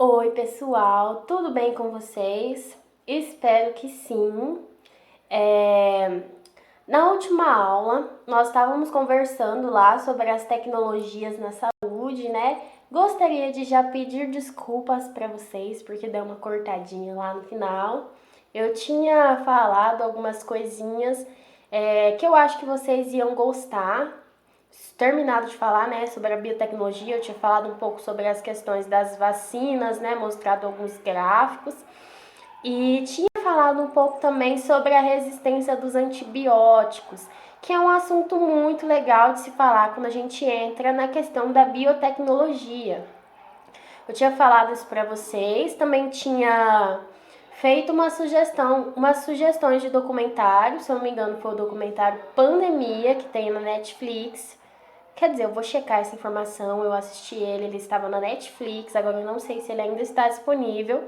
Oi, pessoal, tudo bem com vocês? Espero que sim. É, Na última aula, nós estávamos conversando lá sobre as tecnologias na saúde, né? Gostaria de já pedir desculpas para vocês, porque deu uma cortadinha lá no final. Eu tinha falado algumas coisinhas que eu acho que vocês iam gostar. Terminado de falar, né, sobre a biotecnologia, eu tinha falado um pouco sobre as questões das vacinas, né, mostrado alguns gráficos. E tinha falado um pouco também sobre a resistência dos antibióticos, que é um assunto muito legal de se falar quando a gente entra na questão da biotecnologia. Eu tinha falado isso para vocês, também tinha feito umas sugestões de documentário, se eu não me engano foi o documentário Pandemia, que tem na Netflix. Quer dizer, eu vou checar essa informação, eu assisti ele estava na Netflix, agora eu não sei se ele ainda está disponível.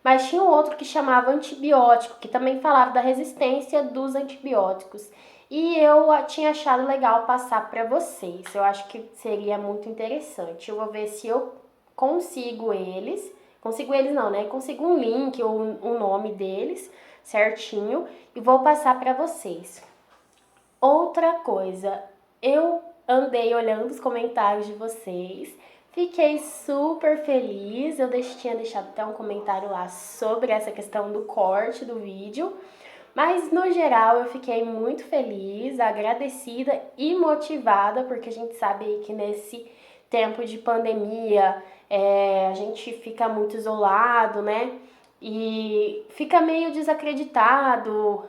Mas tinha um outro que chamava Antibiótico, que também falava da resistência dos antibióticos. E eu tinha achado legal passar para vocês. Eu acho que seria muito interessante. Eu vou ver se eu consigo eles. Consigo eles não, né? Consigo um link ou um nome deles certinho e vou passar para vocês. Outra coisa, eu andei olhando os comentários de vocês, fiquei super feliz. Tinha deixado até um comentário lá sobre essa questão do corte do vídeo, mas no geral eu fiquei muito feliz, agradecida e motivada, porque a gente sabe aí que nesse tempo de pandemia a gente fica muito isolado, né? E fica meio desacreditado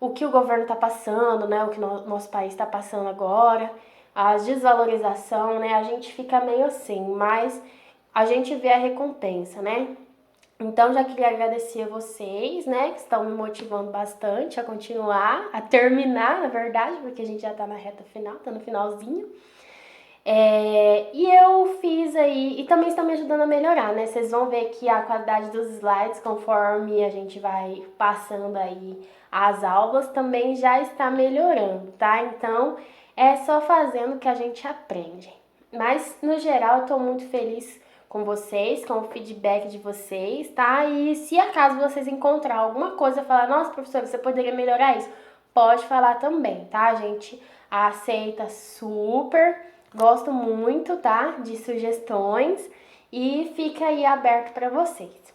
o que o governo está passando, né? O que nosso país está passando agora, a desvalorização, né? A gente fica meio assim, mas a gente vê a recompensa, né? Então já queria agradecer a vocês, né, que estão me motivando bastante a continuar, a terminar, na verdade, porque a gente já tá na reta final, tá no finalzinho. E eu fiz aí, e também estão me ajudando a melhorar, né? Vocês vão ver que a qualidade dos slides, conforme a gente vai passando aí as aulas, também já está melhorando, tá? Então, é só fazendo que a gente aprende. Mas, no geral, eu tô muito feliz com vocês, com o feedback de vocês, tá? E se acaso vocês encontrar alguma coisa, falar, nossa, professora, você poderia melhorar isso? Pode falar também, tá? A gente aceita super. Gosto muito, tá? De sugestões e fica aí aberto para vocês.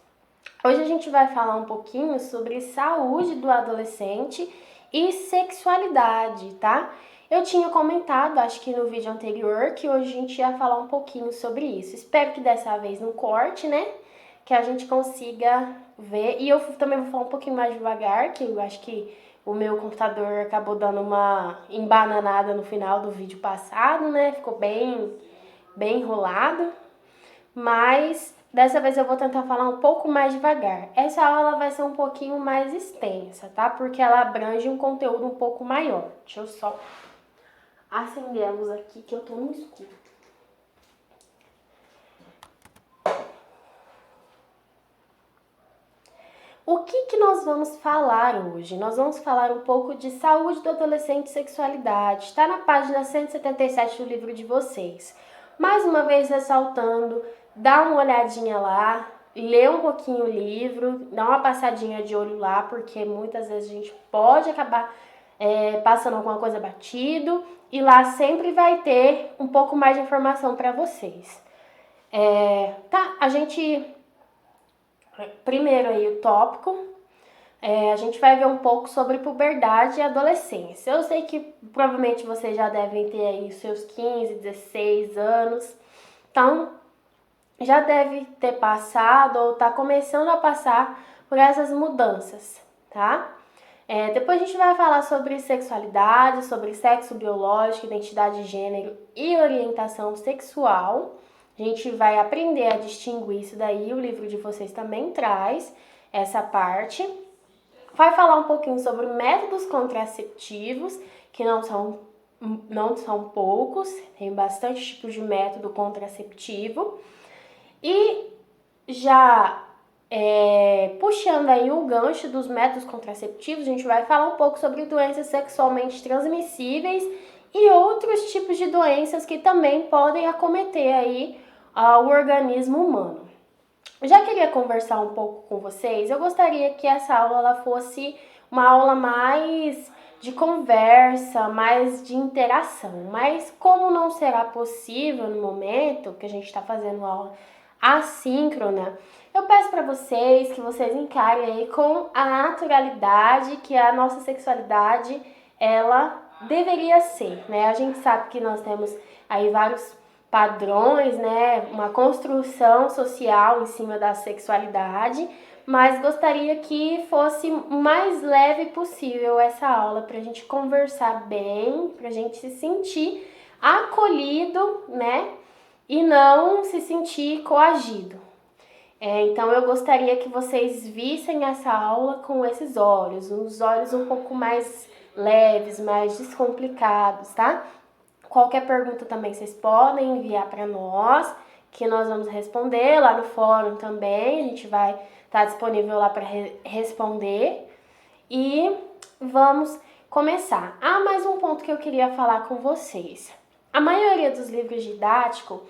Hoje a gente vai falar um pouquinho sobre saúde do adolescente e sexualidade, tá? Eu tinha comentado, acho que no vídeo anterior, que hoje a gente ia falar um pouquinho sobre isso. Espero que dessa vez não corte, né? Que a gente consiga ver. E eu também vou falar um pouquinho mais devagar, que eu acho que o meu computador acabou dando uma embananada no final do vídeo passado, né? Ficou bem enrolado. Mas dessa vez eu vou tentar falar um pouco mais devagar. Essa aula vai ser um pouquinho mais extensa, tá? Porque ela abrange um conteúdo um pouco maior. Deixa eu só acender a luz aqui que eu tô no escuro. O que nós vamos falar hoje? Nós vamos falar um pouco de saúde do adolescente e sexualidade. Está na página 177 do livro de vocês. Mais uma vez ressaltando, dá uma olhadinha lá, lê um pouquinho o livro, dá uma passadinha de olho lá, porque muitas vezes a gente pode acabar passando alguma coisa batido, e lá sempre vai ter um pouco mais de informação para vocês. A gente primeiro aí o tópico, a gente vai ver um pouco sobre puberdade e adolescência. Eu sei que provavelmente vocês já devem ter aí os seus 15, 16 anos, então já deve ter passado ou tá começando a passar por essas mudanças, tá? Depois a gente vai falar sobre sexualidade, sobre sexo biológico, identidade de gênero e orientação sexual. A gente vai aprender a distinguir isso daí, o livro de vocês também traz essa parte. Vai falar um pouquinho sobre métodos contraceptivos, que não são poucos, tem bastante tipos de método contraceptivo. E já puxando aí o gancho dos métodos contraceptivos, a gente vai falar um pouco sobre doenças sexualmente transmissíveis e outros tipos de doenças que também podem acometer aí ao organismo humano. Eu já queria conversar um pouco com vocês. Eu gostaria que essa aula ela fosse uma aula mais de conversa, mais de interação. Mas como não será possível no momento que a gente está fazendo aula assíncrona, eu peço para vocês que vocês encarem aí com a naturalidade que a nossa sexualidade ela deveria ser, né? A gente sabe que nós temos aí vários padrões, né? Uma construção social em cima da sexualidade, mas gostaria que fosse o mais leve possível essa aula para a gente conversar bem, para a gente se sentir acolhido, né? E não se sentir coagido. Então eu gostaria que vocês vissem essa aula com esses olhos, uns olhos um pouco mais leves, mais descomplicados, tá? Qualquer pergunta também vocês podem enviar para nós, que nós vamos responder lá no fórum também, a gente vai estar disponível lá para responder. E vamos começar. Mais um ponto que eu queria falar com vocês. A maioria dos livros didáticos,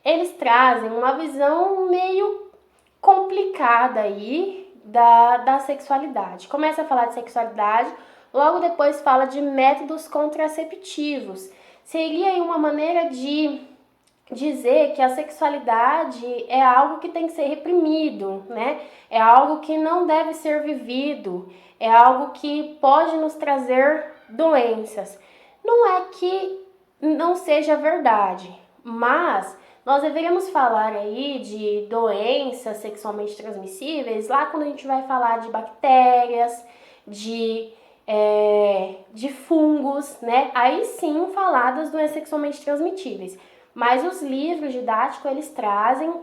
eles trazem uma visão meio complicada aí da sexualidade. Começa a falar de sexualidade, logo depois fala de métodos contraceptivos. Seria aí uma maneira de dizer que a sexualidade é algo que tem que ser reprimido, né? É algo que não deve ser vivido, é algo que pode nos trazer doenças. Não é que não seja verdade, mas nós deveríamos falar aí de doenças sexualmente transmissíveis lá quando a gente vai falar de bactérias, de fungos, né? Aí sim falar das doenças sexualmente transmitíveis. Mas os livros didáticos, eles trazem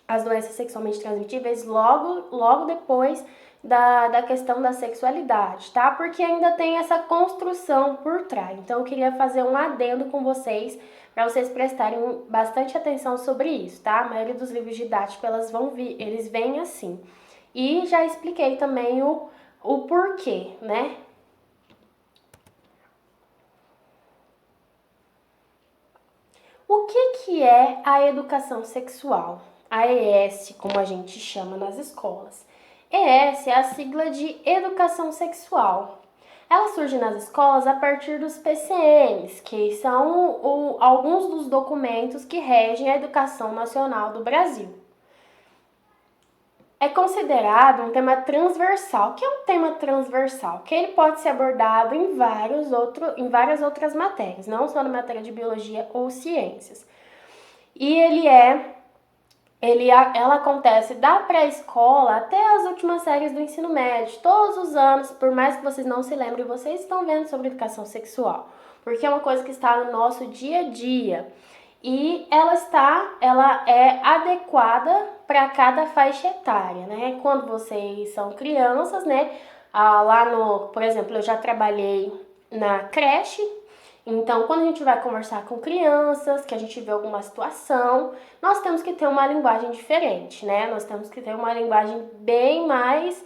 as doenças sexualmente transmitíveis logo depois da questão da sexualidade, tá? Porque ainda tem essa construção por trás. Então eu queria fazer um adendo com vocês, para vocês prestarem bastante atenção sobre isso, tá? A maioria dos livros didáticos, eles vêm assim. E já expliquei também o porquê, né? O que é a educação sexual? A ES, como a gente chama nas escolas. ES é a sigla de Educação Sexual. Ela surge nas escolas a partir dos PCNs, que são alguns dos documentos que regem a educação nacional do Brasil. É considerado um tema transversal. O que é um tema transversal? Que ele pode ser abordado em várias outras matérias, não só na matéria de biologia ou ciências. E ela acontece da pré-escola até as últimas séries do ensino médio. Todos os anos, por mais que vocês não se lembrem, vocês estão vendo sobre educação sexual, porque é uma coisa que está no nosso dia a dia. E ela é adequada para cada faixa etária, né? Quando vocês são crianças, né? Por exemplo, eu já trabalhei na creche, então quando a gente vai conversar com crianças, que a gente vê alguma situação, nós temos que ter uma linguagem diferente, né? Nós temos que ter uma linguagem bem mais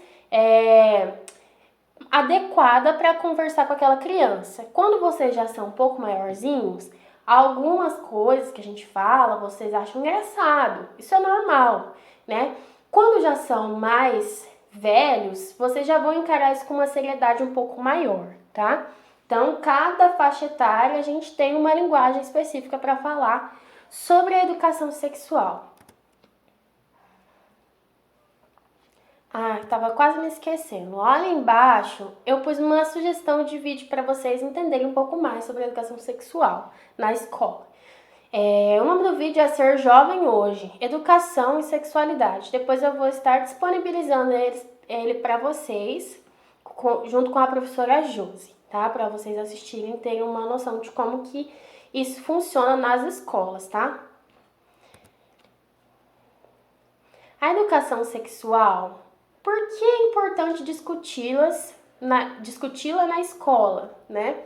adequada para conversar com aquela criança. Quando vocês já são um pouco maiorzinhos, algumas coisas que a gente fala, vocês acham engraçado. Isso é normal, né? Quando já são mais velhos, vocês já vão encarar isso com uma seriedade um pouco maior, tá? Então, cada faixa etária a gente tem uma linguagem específica para falar sobre a educação sexual. Tava quase me esquecendo. Olha embaixo, eu pus uma sugestão de vídeo para vocês entenderem um pouco mais sobre a educação sexual na escola. O nome do vídeo é Ser Jovem Hoje, Educação e Sexualidade. Depois eu vou estar disponibilizando ele para vocês, junto com a professora Josi, tá? Para vocês assistirem e terem uma noção de como que isso funciona nas escolas, tá? A educação sexual, por que é importante discuti-la na escola, né?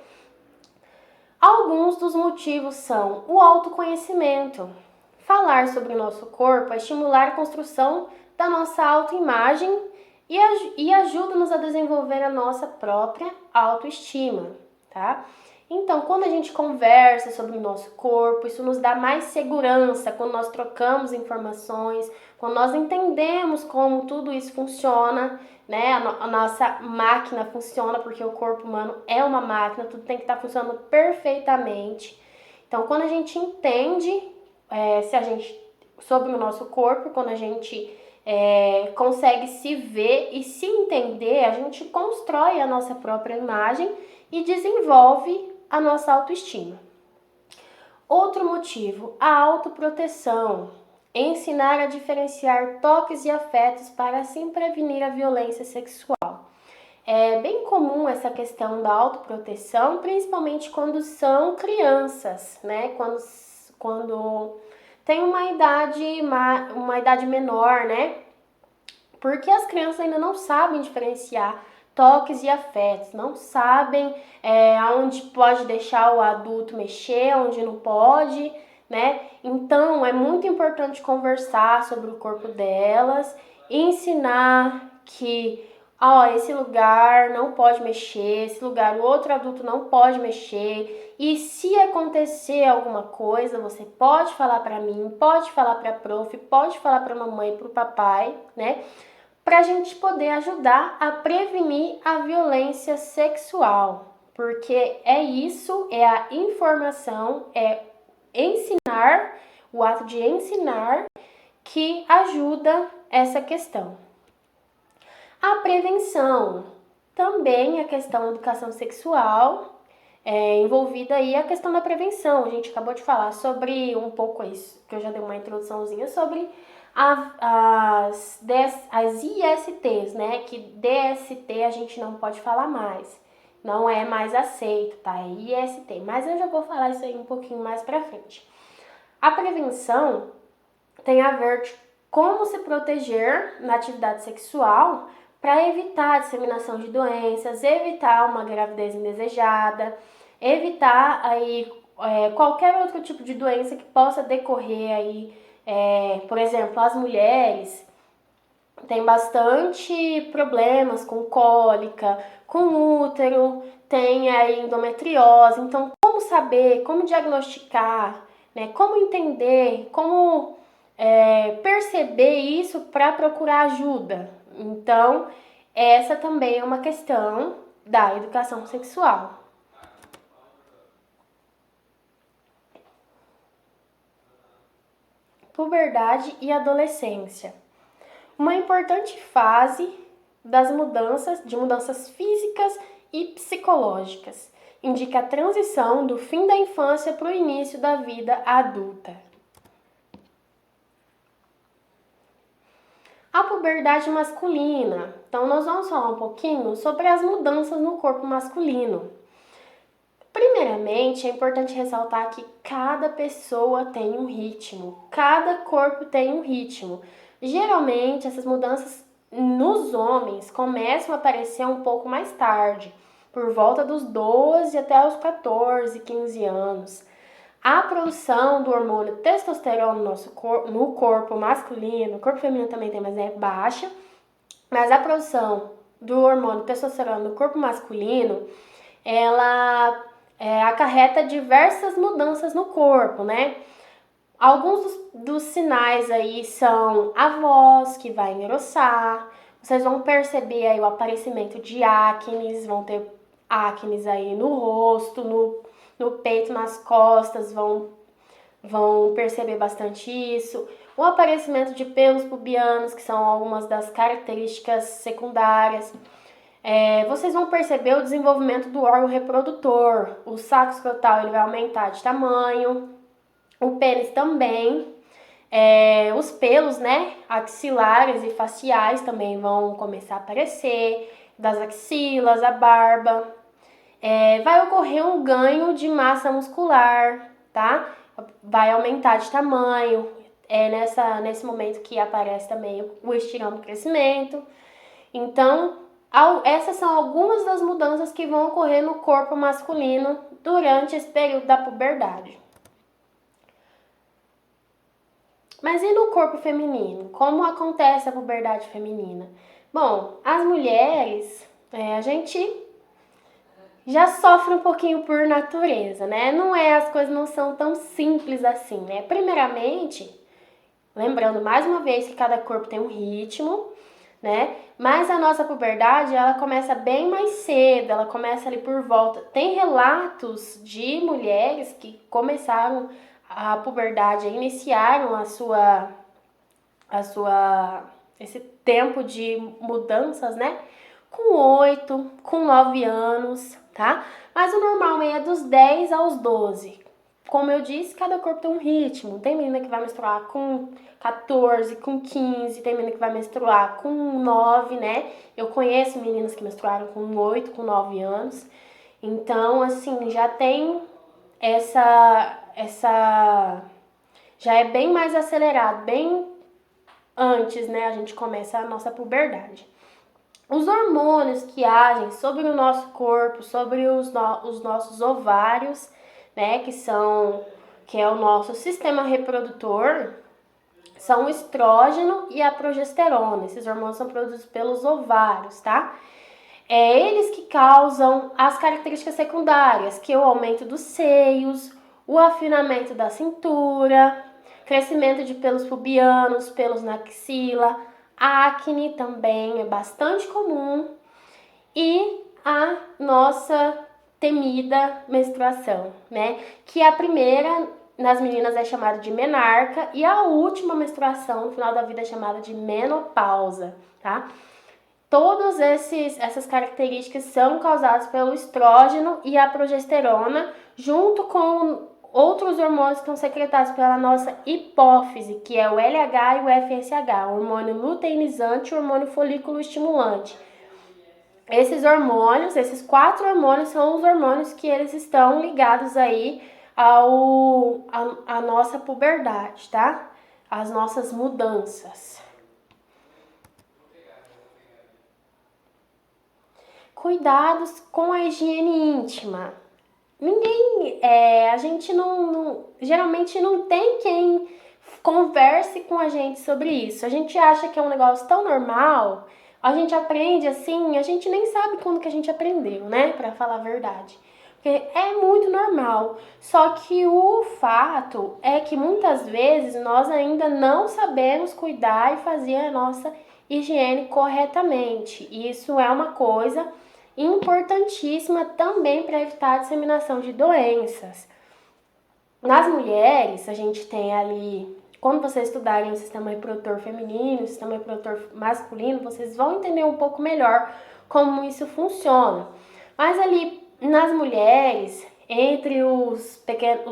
Alguns dos motivos são o autoconhecimento. Falar sobre o nosso corpo é estimular a construção da nossa autoimagem e ajuda-nos a desenvolver a nossa própria autoestima, tá? Então, quando a gente conversa sobre o nosso corpo, isso nos dá mais segurança quando nós trocamos informações, quando nós entendemos como tudo isso funciona, né? A nossa máquina funciona porque o corpo humano é uma máquina, tudo tem que estar funcionando perfeitamente. Então, quando a gente entende se a gente sobre o nosso corpo, quando a gente consegue se ver e se entender, a gente constrói a nossa própria imagem e desenvolve a nossa autoestima. Outro motivo, a autoproteção. Ensinar a diferenciar toques e afetos para assim prevenir a violência sexual. É bem comum essa questão da autoproteção, principalmente quando são crianças, né? Quando tem uma idade menor, né? Porque as crianças ainda não sabem diferenciar toques e afetos, não sabem aonde pode deixar o adulto mexer, onde não pode, né? Então é muito importante conversar sobre o corpo delas, ensinar que esse lugar não pode mexer, esse lugar o outro adulto não pode mexer. E se acontecer alguma coisa, você pode falar para mim, pode falar para a prof, pode falar para a mamãe, para o papai, né? Para a gente poder ajudar a prevenir a violência sexual, porque é isso, é a informação, é ensinar, o ato de ensinar que ajuda essa questão. A prevenção, também a questão da educação sexual, envolvida aí a questão da prevenção. A gente acabou de falar sobre um pouco isso, que eu já dei uma introduçãozinha sobre as ISTs, né? Que DST a gente não pode falar mais, não é mais aceito, tá? É IST, mas eu já vou falar isso aí um pouquinho mais pra frente. A prevenção tem a ver de como se proteger na atividade sexual para evitar a disseminação de doenças, evitar uma gravidez indesejada, evitar aí qualquer outro tipo de doença que possa decorrer aí. Por exemplo, as mulheres têm bastante problemas com cólica, com útero, tem a endometriose. Então, como saber, como diagnosticar, né? Como entender, como perceber isso para procurar ajuda. Então, essa também é uma questão da educação sexual. Puberdade e adolescência. Uma importante fase das mudanças físicas e psicológicas. Indica a transição do fim da infância para o início da vida adulta. A puberdade masculina. Então, nós vamos falar um pouquinho sobre as mudanças no corpo masculino. Primeiramente, é importante ressaltar que cada pessoa tem um ritmo, cada corpo tem um ritmo. Geralmente, essas mudanças nos homens começam a aparecer um pouco mais tarde, por volta dos 12 até os 14, 15 anos. A produção do hormônio testosterona no corpo masculino, no corpo feminino também tem, mas é baixa, mas a produção do hormônio testosterona no corpo masculino, ela acarreta diversas mudanças no corpo, né? Alguns dos sinais aí são a voz, que vai engrossar, vocês vão perceber aí o aparecimento de acnes, vão ter acnes aí no rosto, no peito, nas costas, vão perceber bastante isso. O aparecimento de pelos pubianos, que são algumas das características secundárias. Vocês vão perceber o desenvolvimento do órgão reprodutor. O saco escrotal ele vai aumentar de tamanho, o pênis também. Os pelos, né, axilares e faciais também vão começar a aparecer, das axilas, a barba. Vai ocorrer um ganho de massa muscular, tá? Vai aumentar de tamanho. Nesse momento que aparece também o estirão do crescimento. Então, essas são algumas das mudanças que vão ocorrer no corpo masculino durante esse período da puberdade. Mas e no corpo feminino? Como acontece a puberdade feminina? Bom, as mulheres, a gente já sofre um pouquinho por natureza, né? As coisas não são tão simples assim, né? Primeiramente, lembrando mais uma vez que cada corpo tem um ritmo, né? Mas a nossa puberdade, ela começa bem mais cedo, ela começa ali por volta. Tem relatos de mulheres que começaram a puberdade, iniciaram esse tempo de mudanças, né? Com 8, com 9 anos, tá? Mas o normal é dos 10 aos 12. Como eu disse, cada corpo tem um ritmo. Tem menina que vai menstruar com 14, com 15, tem menina que vai menstruar com 9, né? Eu conheço meninas que menstruaram com 8, com 9 anos. Então, assim, já tem já é bem mais acelerado, bem antes, né? A gente começa a nossa puberdade. Os hormônios que agem sobre o nosso corpo, sobre os nossos ovários, né, que é o nosso sistema reprodutor, são o estrógeno e a progesterona. Esses hormônios são produzidos pelos ovários, tá? É eles que causam as características secundárias, que é o aumento dos seios, o afinamento da cintura, crescimento de pelos pubianos, pelos na axila, acne também é bastante comum e a nossa temida menstruação, né? Que a primeira nas meninas é chamada de menarca e a última menstruação no final da vida é chamada de menopausa, tá? Todas essas características são causadas pelo estrógeno e a progesterona, junto com outros hormônios que são secretados pela nossa hipófise, que é o LH e o FSH, o hormônio luteinizante e o hormônio folículo estimulante. Esses hormônios, esses 4 hormônios são os hormônios que eles estão ligados aí à nossa puberdade, tá? As nossas mudanças. Cuidados com a higiene íntima. A gente geralmente não tem quem converse com a gente sobre isso. A gente acha que é um negócio tão normal, a gente aprende assim, a gente nem sabe quando que a gente aprendeu, né? Pra falar a verdade. Porque é muito normal. Só que o fato é que muitas vezes nós ainda não sabemos cuidar e fazer a nossa higiene corretamente. E isso é uma coisa importantíssima também para evitar a disseminação de doenças. Nas mulheres, a gente tem ali, quando vocês estudarem o sistema reprodutor feminino, o sistema reprodutor masculino, vocês vão entender um pouco melhor como isso funciona. Mas ali nas mulheres, entre os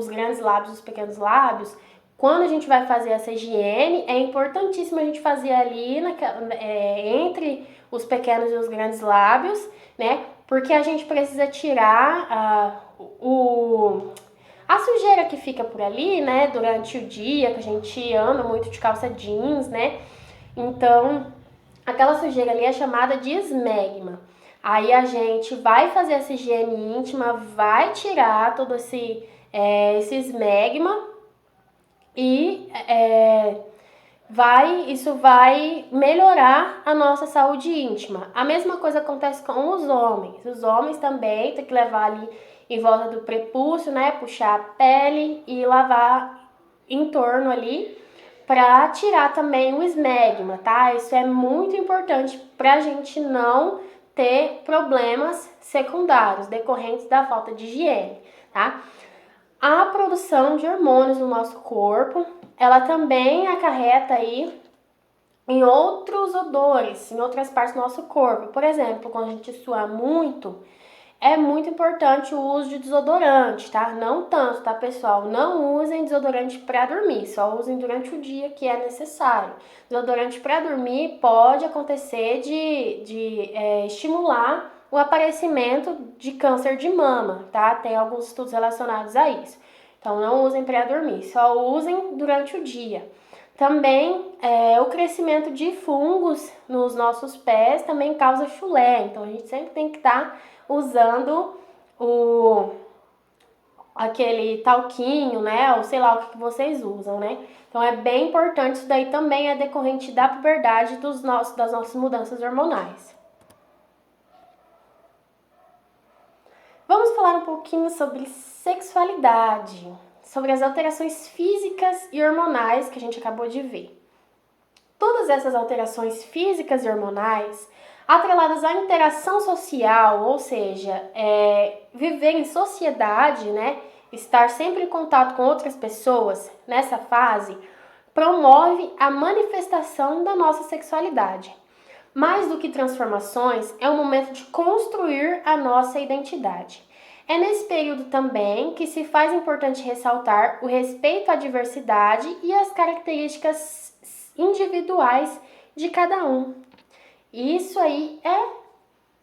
grandes lábios e os pequenos lábios, quando a gente vai fazer essa higiene, é importantíssimo a gente fazer ali entre os pequenos e os grandes lábios, né? Porque a gente precisa tirar a sujeira que fica por ali, né? Durante o dia, que a gente anda muito de calça jeans, né? Então, aquela sujeira ali é chamada de esmegma. Aí a gente vai fazer essa higiene íntima, vai tirar todo esse esmegma e isso vai melhorar a nossa saúde íntima. A mesma coisa acontece com os homens. Os homens também tem que levar ali em volta do prepúcio, né? Puxar a pele e lavar em torno ali para tirar também o esmegma, tá? Isso é muito importante para a gente não ter problemas secundários decorrentes da falta de higiene, tá? A produção de hormônios no nosso corpo, ela também acarreta aí em outros odores, em outras partes do nosso corpo. Por exemplo, quando a gente sua muito, é muito importante o uso de desodorante, tá? Não tanto, tá, pessoal? Não usem desodorante para dormir, só usem durante o dia que é necessário. Desodorante para dormir pode acontecer de estimular o aparecimento de câncer de mama, tá? Tem alguns estudos relacionados a isso. Então, não usem para dormir, só usem durante o dia. Também, o crescimento de fungos nos nossos pés também causa chulé, então a gente sempre tem que estar usando aquele talquinho, né? Ou sei lá o que vocês usam, né? Então é bem importante, isso daí também é decorrente da puberdade das nossas mudanças hormonais. pouquinho sobre sexualidade, sobre as alterações físicas e hormonais que a gente acabou de ver. Todas essas alterações físicas e hormonais, atreladas à interação social, ou seja, viver em sociedade, né? Estar sempre em contato com outras pessoas nessa fase, promove a manifestação da nossa sexualidade. Mais do que transformações, é um momento de construir a nossa identidade. É nesse período também que se faz importante ressaltar o respeito à diversidade e às características individuais de cada um. Isso aí é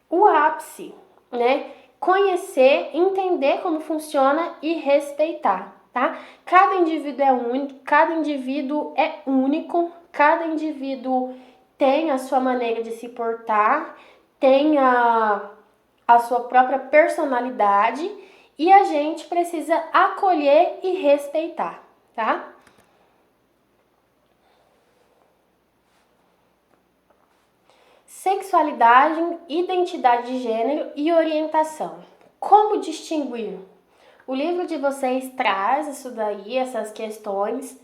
o ápice, né? Conhecer, entender como funciona e respeitar, tá? Cada indivíduo é único, cada indivíduo tem a sua maneira de se portar, tem a sua própria personalidade e a gente precisa acolher e respeitar, tá? Sexualidade, identidade de gênero e orientação. Como distinguir? O livro de vocês traz isso daí, essas questões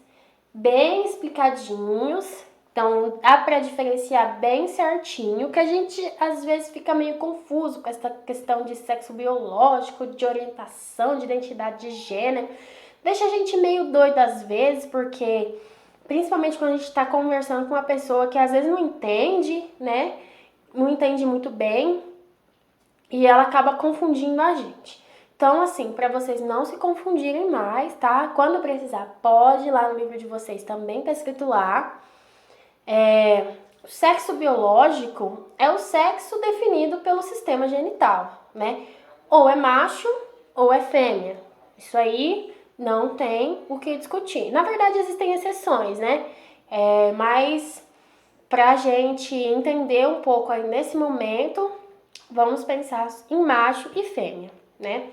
bem explicadinhos. Então, dá para diferenciar bem certinho, que a gente às vezes fica meio confuso com essa questão de sexo biológico, de orientação, de identidade de gênero. Deixa a gente meio doido às vezes, porque principalmente quando a gente está conversando com uma pessoa que às vezes não entende, né? Não entende muito bem e ela acaba confundindo a gente. Então, assim, para vocês não se confundirem mais, tá? Quando precisar, pode ir lá no livro de vocês, também tá escrito lá. O sexo biológico é o sexo definido pelo sistema genital, né? Ou é macho ou é fêmea. Isso aí não tem o que discutir. Na verdade, existem exceções, né? Mas pra gente entender um pouco aí nesse momento, vamos pensar em macho e fêmea, né?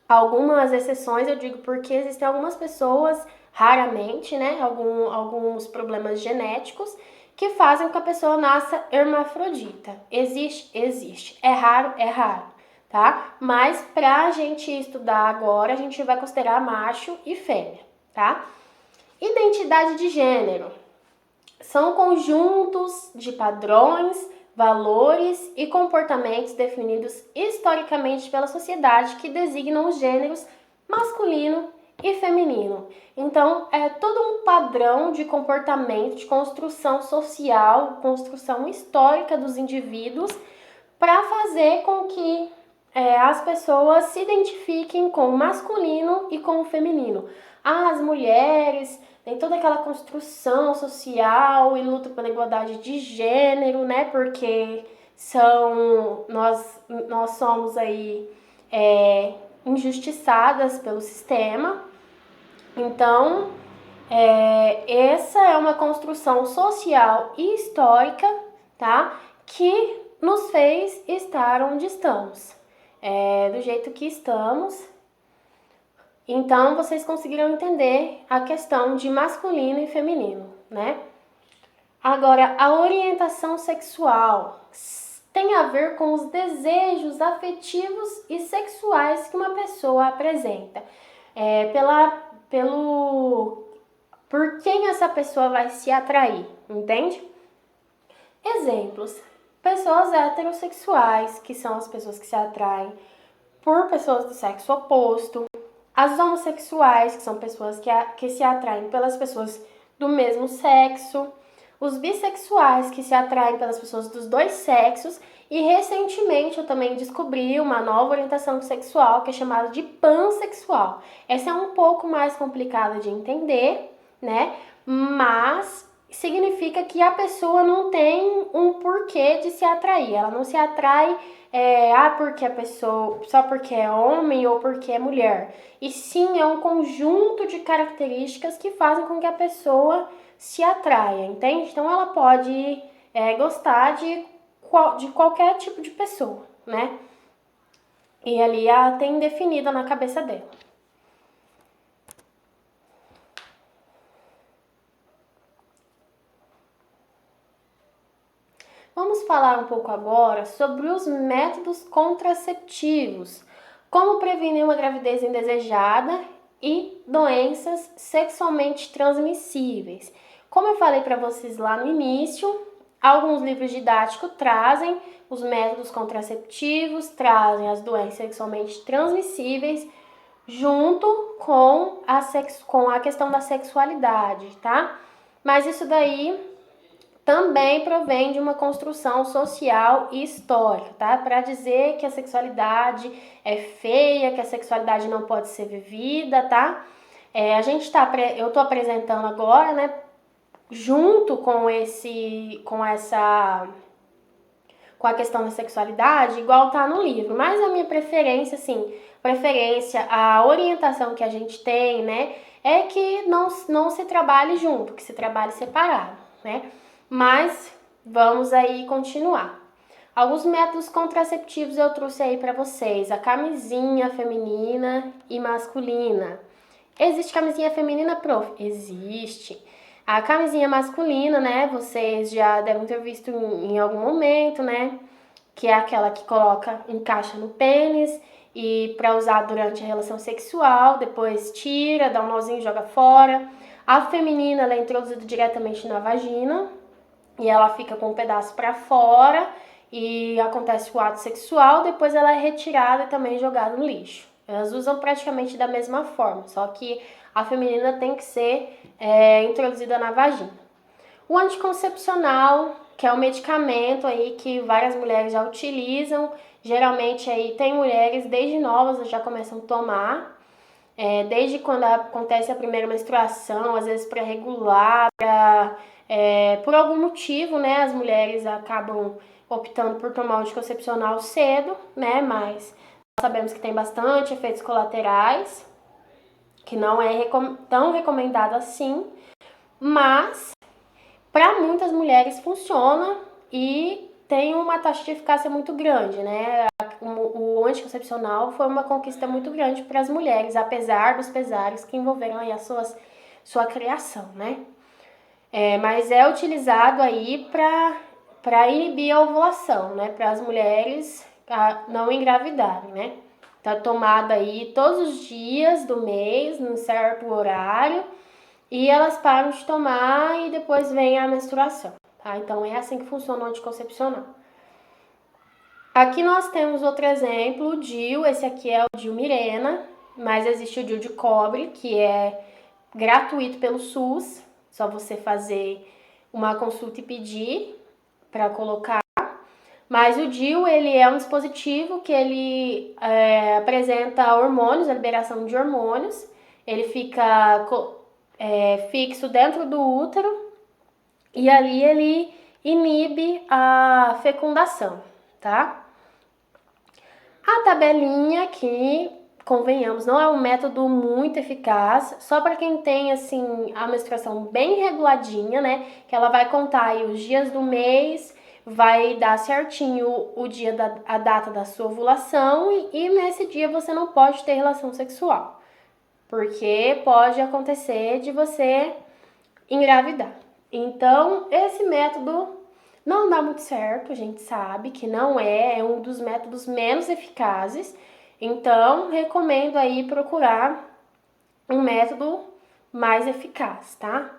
Algumas exceções eu digo porque existem algumas pessoas, raramente, né? Alguns problemas genéticos que fazem com que a pessoa nasça hermafrodita. Existe. É raro, tá? Mas pra gente estudar agora, a gente vai considerar macho e fêmea, tá? Identidade de gênero. São conjuntos de padrões, valores e comportamentos definidos historicamente pela sociedade que designam os gêneros masculino e feminino. Então, é todo um padrão de comportamento, de construção social, construção histórica dos indivíduos para fazer com que as pessoas se identifiquem com o masculino e com o feminino. As mulheres tem toda aquela construção social e luta pela igualdade de gênero, né? Porque nós somos aí injustiçadas pelo sistema. Então, essa é uma construção social e histórica, tá? Que nos fez estar onde estamos, do jeito que estamos. Então, vocês conseguiram entender a questão de masculino e feminino, né? Agora, a orientação sexual tem a ver com os desejos afetivos e sexuais que uma pessoa apresenta. Por quem essa pessoa vai se atrair, entende? Exemplos. Pessoas heterossexuais, que são as pessoas que se atraem por pessoas do sexo oposto. As homossexuais, que são pessoas que se atraem pelas pessoas do mesmo sexo. Os bissexuais, que se atraem pelas pessoas dos dois sexos. E recentemente eu também descobri uma nova orientação sexual que é chamada de pansexual. Essa é um pouco mais complicada de entender, né? Mas significa que a pessoa não tem um porquê de se atrair. Ela não se atrai porque a pessoa só porque é homem ou porque é mulher. E sim, é um conjunto de características que fazem com que a pessoa se atraia, entende? Então ela pode gostar de qualquer tipo de pessoa, né? E ali ela tem definida na cabeça dela. Vamos falar um pouco agora sobre os métodos contraceptivos. Como prevenir uma gravidez indesejada e doenças sexualmente transmissíveis. Como eu falei para vocês lá no início, alguns livros didáticos trazem os métodos contraceptivos, trazem as doenças sexualmente transmissíveis junto com a questão da sexualidade, tá? Mas isso daí também provém de uma construção social e histórica, tá? Para dizer que a sexualidade é feia, que a sexualidade não pode ser vivida, tá? Eu tô apresentando agora, né? Junto com com a questão da sexualidade, igual tá no livro. Mas a minha preferência, assim, a orientação que a gente tem, né? É que não se trabalhe junto, que se trabalhe separado, né? Mas vamos aí continuar. Alguns métodos contraceptivos eu trouxe aí para vocês. A camisinha feminina e masculina. Existe camisinha feminina, prof? Existe. A camisinha masculina, né? Vocês já devem ter visto em algum momento, né? Que é aquela que encaixa no pênis e para usar durante a relação sexual, depois tira, dá um nozinho e joga fora. A feminina, ela é introduzida diretamente na vagina e ela fica com um pedaço para fora e acontece o ato sexual, depois ela é retirada e também jogada no lixo. Elas usam praticamente da mesma forma, só que a feminina tem que ser introduzida na vagina. O anticoncepcional, que é um medicamento aí que várias mulheres já utilizam, geralmente aí tem mulheres desde novas já começam a tomar, desde quando acontece a primeira menstruação, às vezes para regular, por algum motivo, né, as mulheres acabam optando por tomar o anticoncepcional cedo, né, mas nós sabemos que tem bastante efeitos colaterais, que não é tão recomendado assim, mas para muitas mulheres funciona e tem uma taxa de eficácia muito grande, né? O anticoncepcional foi uma conquista muito grande para as mulheres, apesar dos pesares que envolveram aí sua criação, né? Mas é utilizado aí para inibir a ovulação, né? Para as mulheres não engravidarem, né? Tá tomado aí todos os dias do mês, num certo horário, e elas param de tomar e depois vem a menstruação, tá? Então é assim que funciona o anticoncepcional. Aqui nós temos outro exemplo, o DIU, esse aqui é o DIU Mirena, mas existe o DIU de cobre, que é gratuito pelo SUS, só você fazer uma consulta e pedir para colocar. Mas o DIU, ele é um dispositivo que ele apresenta hormônios, a liberação de hormônios, ele fica fixo dentro do útero e ali ele inibe a fecundação, tá? A tabelinha aqui, convenhamos, não é um método muito eficaz, só para quem tem assim a menstruação bem reguladinha, né? Que ela vai contar aí os dias do mês, vai dar certinho o dia a data da sua ovulação e nesse dia você não pode ter relação sexual, porque pode acontecer de você engravidar. Então, esse método não dá muito certo, a gente sabe que não é um dos métodos menos eficazes. Então, recomendo aí procurar um método mais eficaz, tá?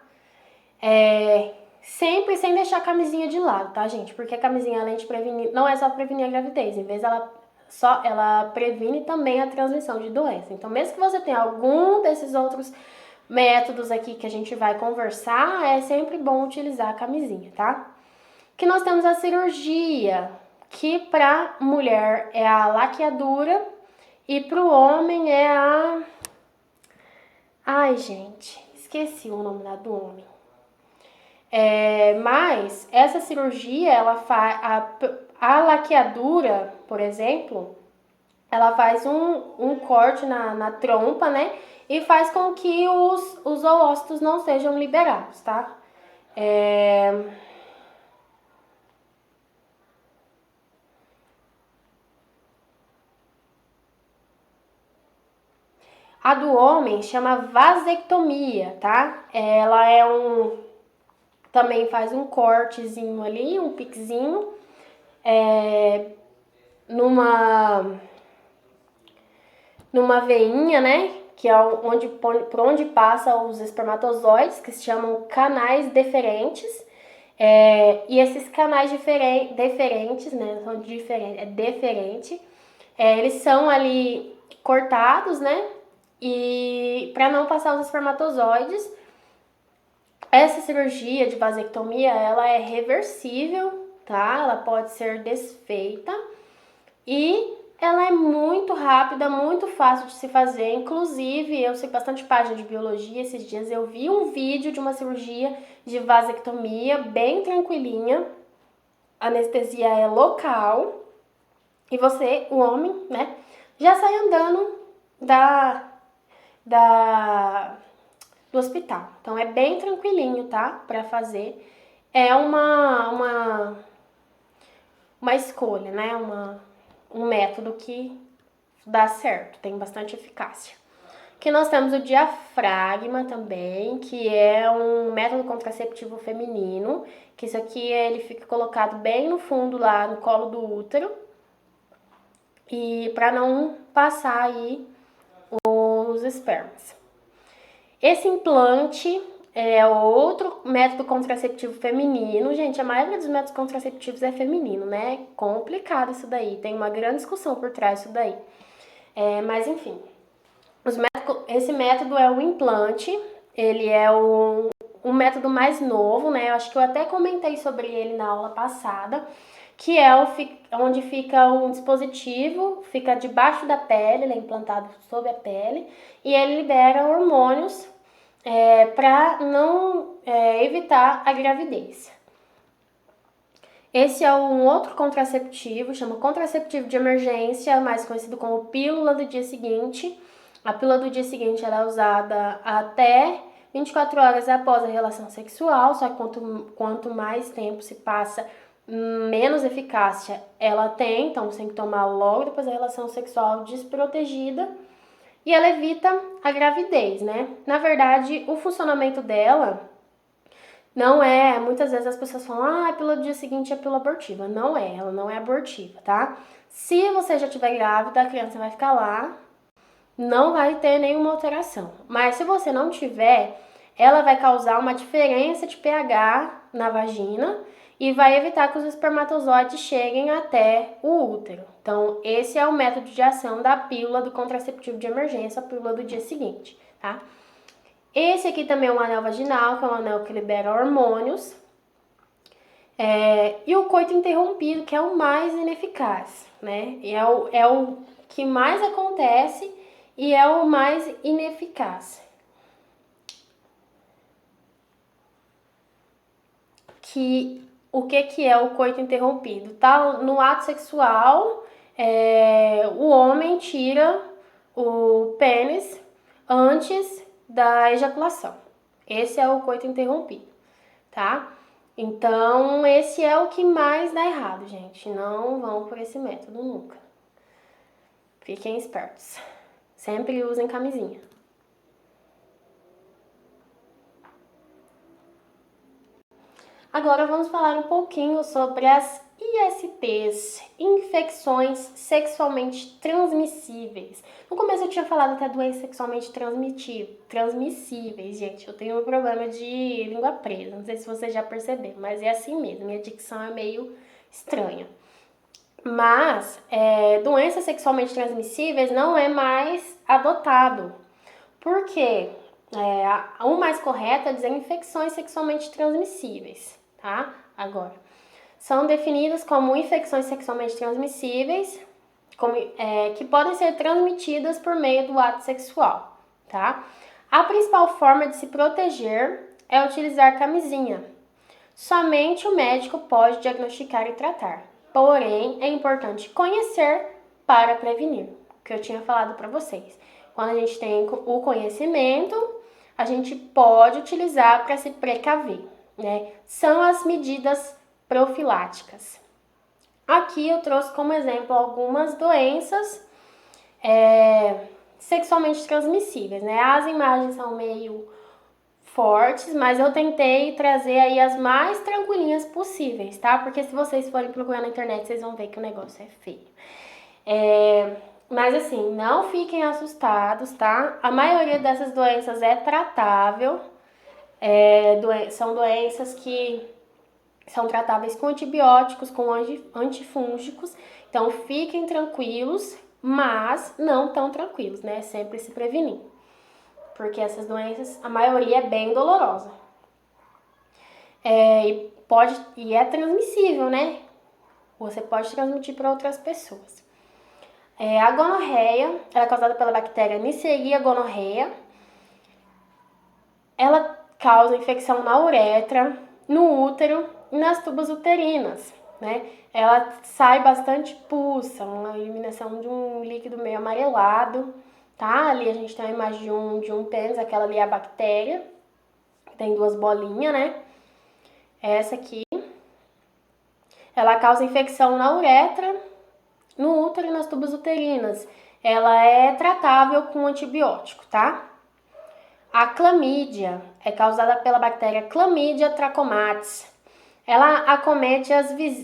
Sempre sem deixar a camisinha de lado, tá, gente? Porque a camisinha, além de prevenir, não é só prevenir a gravidez, em vez ela previne também a transmissão de doença. Então, mesmo que você tenha algum desses outros métodos aqui que a gente vai conversar, é sempre bom utilizar a camisinha, tá? Que nós temos a cirurgia, que para mulher é a laqueadura e para o homem é a... Ai, gente, esqueci o nome do homem. Mas essa cirurgia, ela faz a laqueadura, por exemplo, ela faz um corte na trompa, né? E faz com que os oócitos não sejam liberados, tá? A do homem chama vasectomia, tá? Ela também faz um cortezinho ali, um piquezinho, numa numa veinha, né? Que é por onde passam os espermatozoides, que se chamam canais deferentes. E esses canais deferentes, né? São deferente. Eles são ali cortados, né? E para não passar os espermatozoides. Essa cirurgia de vasectomia, ela é reversível, tá? Ela pode ser desfeita e ela é muito rápida, muito fácil de se fazer. Inclusive, eu sei bastante página de biologia. Esses dias eu vi um vídeo de uma cirurgia de vasectomia bem tranquilinha. A anestesia é local e você, o homem, né, já sai andando do hospital. Então é bem tranquilinho, tá? Pra fazer. É uma escolha, né? Um método que dá certo, tem bastante eficácia. Aqui nós temos o diafragma também, que é um método contraceptivo feminino, que isso aqui ele fica colocado bem no fundo lá no colo do útero, e para não passar aí os espermas. Esse implante é outro método contraceptivo feminino. Gente, a maioria dos métodos contraceptivos é feminino, né? É complicado isso daí, tem uma grande discussão por trás disso daí. Mas enfim, esse método é o implante, ele é um método mais novo, né? Eu acho que eu até comentei sobre ele na aula passada, que é onde fica um dispositivo, fica debaixo da pele, ele é implantado sob a pele, e ele libera hormônios para não evitar a gravidez. Esse é um outro contraceptivo, chama contraceptivo de emergência, mais conhecido como pílula do dia seguinte. A pílula do dia seguinte ela é usada até 24 horas após a relação sexual, só que quanto mais tempo se passa, menos eficácia ela tem, então você tem que tomar logo depois da relação sexual desprotegida. E ela evita a gravidez, né? Na verdade, o funcionamento dela não é... Muitas vezes as pessoas falam, a pílula do dia seguinte é pílula abortiva. Não é, ela não é abortiva, tá? Se você já estiver grávida, a criança vai ficar lá, não vai ter nenhuma alteração. Mas se você não tiver, ela vai causar uma diferença de pH na vagina e vai evitar que os espermatozoides cheguem até o útero. Então, esse é o método de ação da pílula do contraceptivo de emergência, a pílula do dia seguinte, tá? Esse aqui também é um anel vaginal, que é um anel que libera hormônios. E o coito interrompido, que é o mais ineficaz, né? E é o que mais acontece e é o mais ineficaz. O que é o coito interrompido? Tá no ato sexual, o homem tira o pênis antes da ejaculação. Esse é o coito interrompido, tá? Então, esse é o que mais dá errado, gente. Não vão por esse método nunca. Fiquem espertos. Sempre usem camisinha. Agora vamos falar um pouquinho sobre as ISTs, infecções sexualmente transmissíveis. No começo eu tinha falado até doenças sexualmente transmissíveis, gente. Eu tenho um problema de língua presa, não sei se vocês já perceberam, mas é assim mesmo, minha dicção é meio estranha. Mas doenças sexualmente transmissíveis não é mais adotado. Por quê? O mais correto é dizer infecções sexualmente transmissíveis, tá? Agora, são definidas como infecções sexualmente transmissíveis, que podem ser transmitidas por meio do ato sexual, tá? A principal forma de se proteger é utilizar camisinha. Somente o médico pode diagnosticar e tratar. Porém, é importante conhecer para prevenir, o que eu tinha falado para vocês. Quando a gente tem o conhecimento, a gente pode utilizar para se precaver, né? São as medidas profiláticas. Aqui eu trouxe como exemplo algumas doenças sexualmente transmissíveis, né? As imagens são meio fortes, mas eu tentei trazer aí as mais tranquilinhas possíveis, tá? Porque se vocês forem procurar na internet, vocês vão ver que o negócio é feio. Mas assim, não fiquem assustados, tá? A maioria dessas doenças é tratável. São doenças que são tratáveis com antibióticos, com antifúngicos. Então fiquem tranquilos, mas não tão tranquilos, né? Sempre se prevenir. Porque essas doenças, a maioria é bem dolorosa. E é transmissível, né? Você pode transmitir para outras pessoas. A gonorreia, ela é causada pela bactéria Neisseria gonorrhea. Ela causa infecção na uretra, no útero e nas tubas uterinas, né? Ela sai bastante pulsa, uma eliminação de um líquido meio amarelado, tá? Ali a gente tem a imagem de um pênis, aquela ali é a bactéria, tem duas bolinhas, né? Essa aqui. Ela causa infecção na uretra, no útero e nas tubas uterinas. Ela é tratável com antibiótico, tá? A clamídia é causada pela bactéria Chlamydia trachomatis. Ela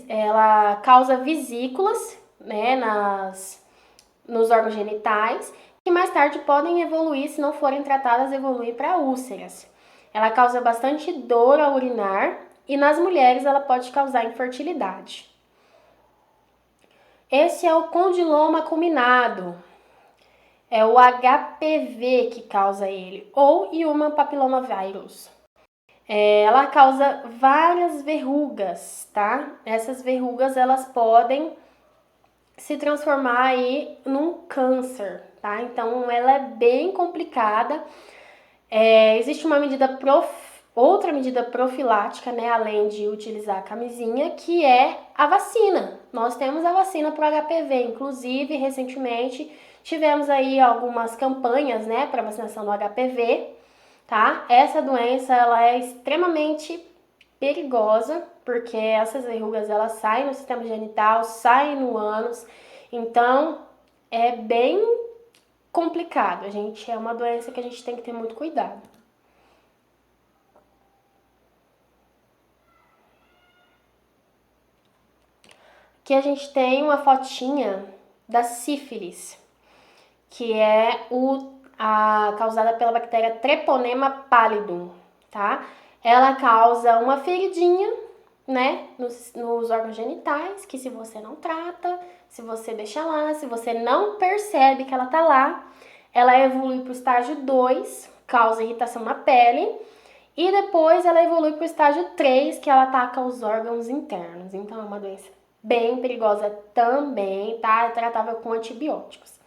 ela causa vesículas, né, nos órgãos genitais, que mais tarde podem evoluir, se não forem tratadas, evoluir para úlceras. Ela causa bastante dor ao urinar e nas mulheres ela pode causar infertilidade. Esse é o condiloma acuminado. É o HPV que causa ele, ou Human Papilloma Virus. Ela causa várias verrugas, tá? Essas verrugas, elas podem se transformar aí num câncer, tá? Então, ela é bem complicada. Existe outra medida profilática, né? Além de utilizar a camisinha, que é a vacina. Nós temos a vacina para o HPV, inclusive, recentemente, tivemos aí algumas campanhas, né, para vacinação do HPV, tá? Essa doença, ela é extremamente perigosa, porque essas verrugas, elas saem no sistema genital, saem no ânus, então é bem complicado. É uma doença que a gente tem que ter muito cuidado. Aqui a gente tem uma fotinha da sífilis, que é causada pela bactéria Treponema pallidum, tá? Ela causa uma feridinha, né, nos órgãos genitais, que se você não trata, se você deixa lá, se você não percebe que ela tá lá, ela evolui para o estágio 2, causa irritação na pele, e depois ela evolui para o estágio 3, que ela ataca os órgãos internos. Então é uma doença bem perigosa também, tá? É tratável com antibióticos.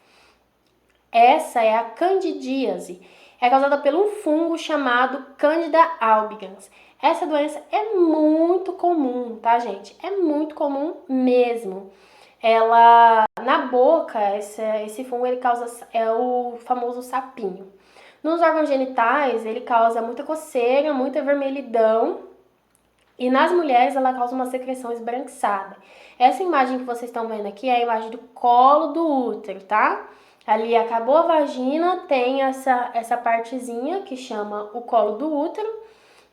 Essa é a candidíase. É causada por um fungo chamado Candida albicans. Essa doença é muito comum, tá, gente? É muito comum mesmo. Ela, na boca, esse fungo, ele causa, é o famoso sapinho. Nos órgãos genitais, ele causa muita coceira, muita vermelhidão. E nas mulheres, ela causa uma secreção esbranquiçada. Essa imagem que vocês estão vendo aqui é a imagem do colo do útero, tá? Ali acabou a vagina, tem essa partezinha que chama o colo do útero,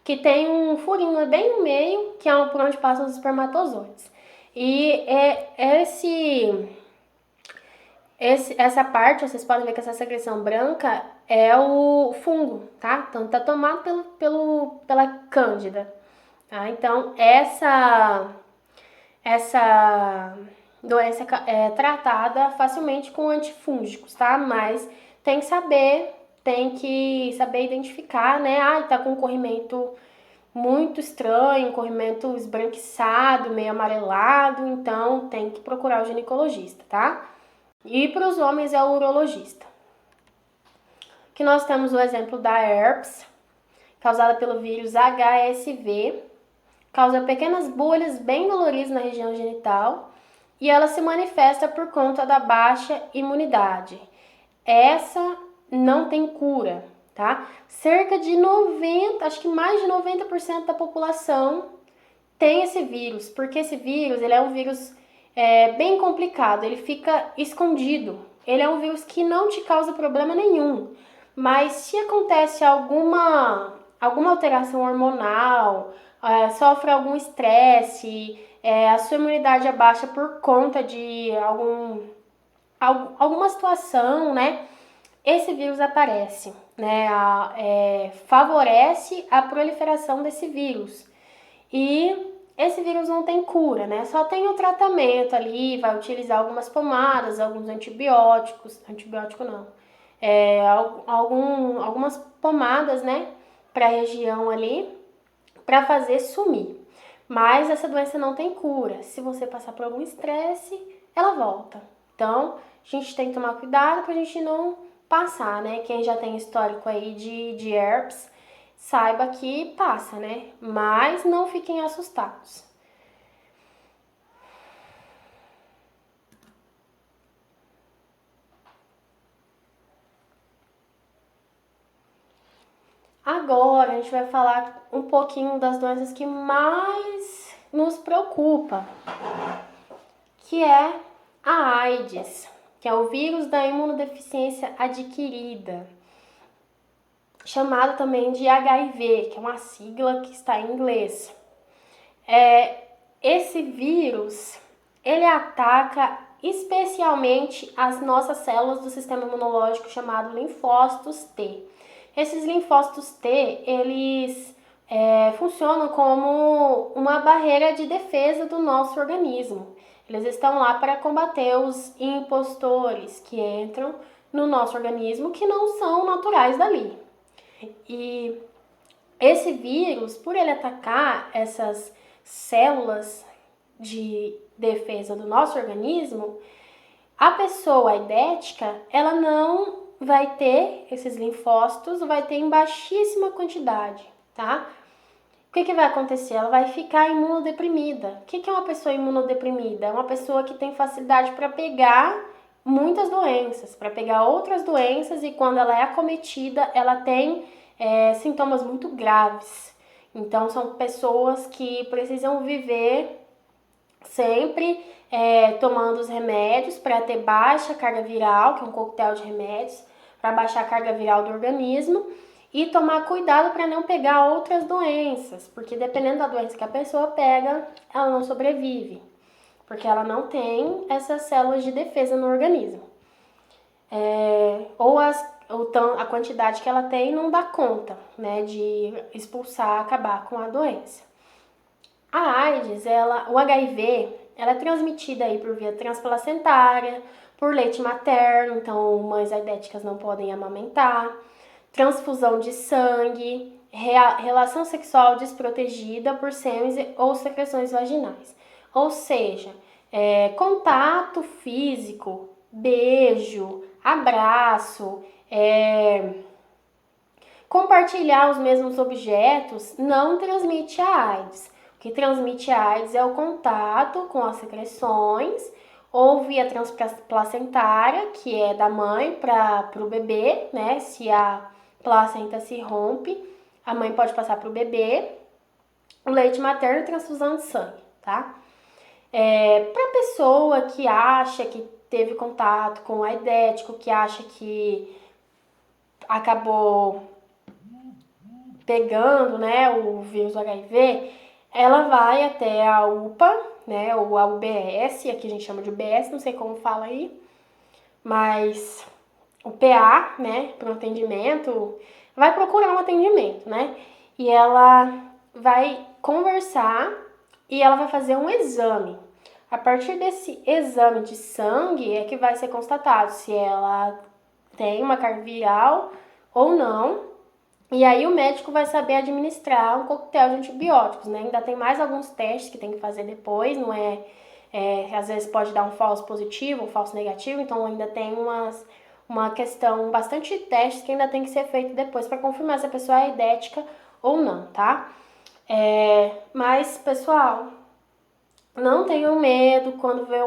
que tem um furinho bem no meio, que é por onde passam os espermatozoides. E essa parte, vocês podem ver que essa secreção branca é o fungo, tá? Então tá tomado pela cândida, tá? Então essa doença é tratada facilmente com antifúngicos, tá? Mas tem que saber identificar, né? Tá com um corrimento muito estranho, um corrimento esbranquiçado, meio amarelado, então tem que procurar o ginecologista, tá? E para os homens é o urologista. Aqui nós temos o exemplo da herpes, causada pelo vírus HSV, causa pequenas bolhas bem doloridas na região genital e ela se manifesta por conta da baixa imunidade. Essa não tem cura, tá? Cerca de acho que mais de 90% da população tem esse vírus, porque esse vírus, ele é um vírus bem complicado, ele fica escondido. Ele é um vírus que não te causa problema nenhum, mas se acontece alguma alteração hormonal, sofre algum estresse, a sua imunidade abaixa por conta de alguma situação, né, esse vírus aparece, né, favorece a proliferação desse vírus. E esse vírus não tem cura, né? Só tem o tratamento ali, vai utilizar algumas pomadas, alguns antibióticos, antibiótico não, algumas pomadas, né, para a região ali, para fazer sumir. Mas essa doença não tem cura. Se você passar por algum estresse, ela volta. Então, a gente tem que tomar cuidado para a gente não passar, né? Quem já tem histórico aí de herpes, saiba que passa, né? Mas não fiquem assustados. Agora a gente vai falar um pouquinho das doenças que mais nos preocupa, que é a AIDS, que é o vírus da imunodeficiência adquirida, chamado também de HIV, que é uma sigla que está em inglês. Esse vírus, ele ataca especialmente as nossas células do sistema imunológico chamado linfócitos T. Esses linfócitos T, eles funcionam como uma barreira de defesa do nosso organismo. Eles estão lá para combater os impostores que entram no nosso organismo que não são naturais dali. E esse vírus, por ele atacar essas células de defesa do nosso organismo, a pessoa aidética, ela não vai ter esses linfócitos, vai ter em baixíssima quantidade, tá? O que vai acontecer? Ela vai ficar imunodeprimida. O que é uma pessoa imunodeprimida? É uma pessoa que tem facilidade para pegar muitas doenças, para pegar outras doenças, e quando ela é acometida, ela tem sintomas muito graves. Então, são pessoas que precisam viver sempre tomando os remédios para ter baixa carga viral, que é um coquetel de remédios, para baixar a carga viral do organismo, e tomar cuidado para não pegar outras doenças, porque dependendo da doença que a pessoa pega, ela não sobrevive, porque ela não tem essas células de defesa no organismo. Ou a quantidade que ela tem não dá conta, né, de expulsar, acabar com a doença. A AIDS, o HIV, ela é transmitida aí por via transplacentária, por leite materno, então mães aidéticas não podem amamentar, transfusão de sangue, relação sexual desprotegida por sêmen ou secreções vaginais. Ou seja, contato físico, beijo, abraço, compartilhar os mesmos objetos não transmite a AIDS. O que transmite a AIDS é o contato com as secreções ou via transplacentária, que é da mãe para o bebê, né? Se a placenta se rompe, a mãe pode passar para o bebê. O leite materno e transfusão de sangue, tá? Para a pessoa que acha que teve contato com o aidético, que acha que acabou pegando, né, o vírus do HIV, ela vai até a UPA, né, ou a UBS, aqui a gente chama de UBS, não sei como fala aí, mas o PA, né, para um atendimento, vai procurar um atendimento, né, e ela vai conversar e ela vai fazer um exame. A partir desse exame de sangue é que vai ser constatado se ela tem uma carga viral ou não. E aí o médico vai saber administrar um coquetel de antibióticos, né? Ainda tem mais alguns testes que tem que fazer depois, não às vezes pode dar um falso positivo, um falso negativo, então ainda tem uma questão, bastante testes que ainda tem que ser feito depois para confirmar se a pessoa é aidética ou não, tá? Mas, pessoal, não tenham medo quando vê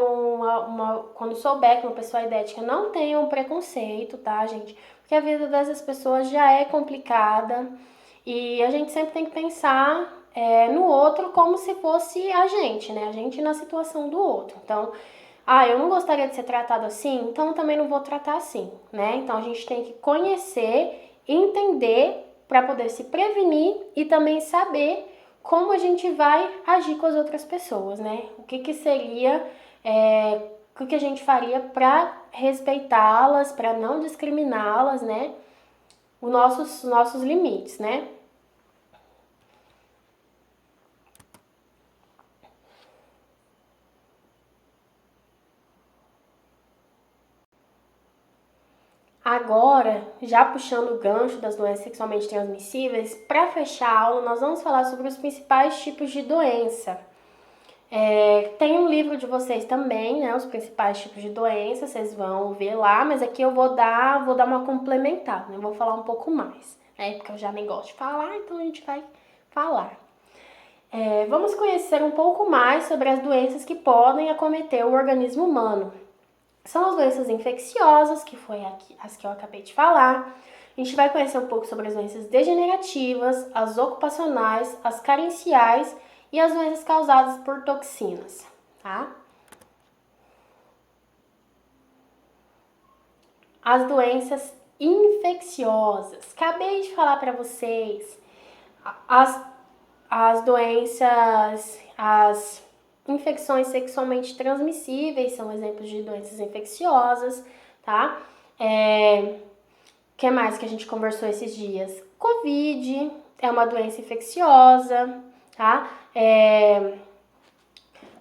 quando souber que uma pessoa é aidética, não tenham preconceito, tá, gente? Porque a vida dessas pessoas já é complicada e a gente sempre tem que pensar no outro como se fosse a gente, né? A gente na situação do outro. Então, eu não gostaria de ser tratado assim, então também não vou tratar assim, né? Então a gente tem que conhecer, entender para poder se prevenir e também saber como a gente vai agir com as outras pessoas, né? O que seria, o que a gente faria para respeitá-las, para não discriminá-las, né? Os nossos limites, né? Agora, já puxando o gancho das doenças sexualmente transmissíveis, para fechar a aula, nós vamos falar sobre os principais tipos de doença. Tem um livro de vocês também, né? Os principais tipos de doença, vocês vão ver lá, mas aqui eu vou dar uma complementada, né? Vou falar um pouco mais, né? Porque eu já nem gosto de falar, então a gente vai falar. Vamos conhecer um pouco mais sobre as doenças que podem acometer o organismo humano. São as doenças infecciosas, que foi as que eu acabei de falar. A gente vai conhecer um pouco sobre as doenças degenerativas, as ocupacionais, as carenciais e as doenças causadas por toxinas, tá? As doenças infecciosas. Acabei de falar para vocês. As doenças, as infecções sexualmente transmissíveis são exemplos de doenças infecciosas, tá? Que mais que a gente conversou esses dias? Covid é uma doença infecciosa, tá?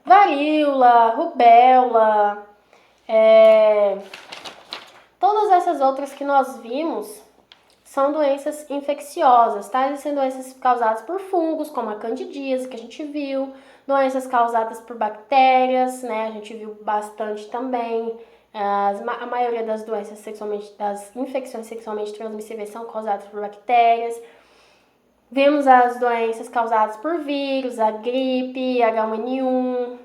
Varíola, rubéola, todas essas outras que nós vimos são doenças infecciosas, tá? Existem doenças causadas por fungos, como a candidíase, que a gente viu, doenças causadas por bactérias, né? A gente viu bastante também. A maioria das das infecções sexualmente transmissíveis são causadas por bactérias. Vimos as doenças causadas por vírus, a gripe, H1N1,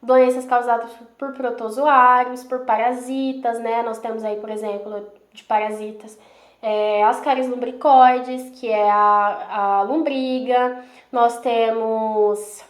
doenças causadas por protozoários, por parasitas, né? Nós temos aí, por exemplo, de parasitas, Ascaris lumbricoides, que é a lombriga. Nós temos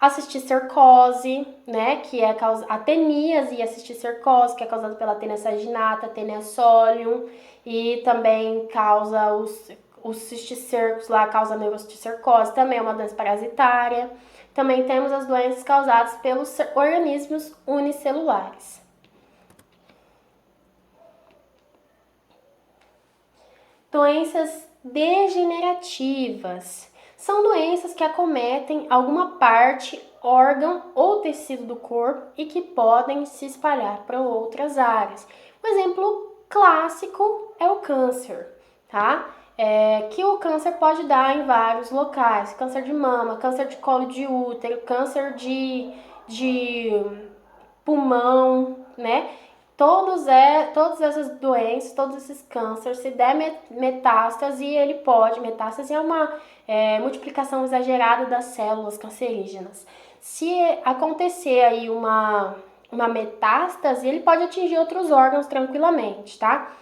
a cisticercose, né, que é a teníase e a cisticercose, que é causada pela Taenia saginata, Taenia solium, e também causa os cisticercos lá, causa a neurocisticercose, também é uma doença parasitária. Também temos as doenças causadas pelos organismos unicelulares. Doenças degenerativas são doenças que acometem alguma parte, órgão ou tecido do corpo e que podem se espalhar para outras áreas. Um exemplo clássico é o câncer, tá? Que o câncer pode dar em vários locais: câncer de mama, câncer de colo de útero, câncer de pulmão, né? Todas essas doenças, todos esses cânceres, se der metástase, ele pode. Metástase é uma multiplicação exagerada das células cancerígenas. Se acontecer aí uma metástase, ele pode atingir outros órgãos tranquilamente, tá?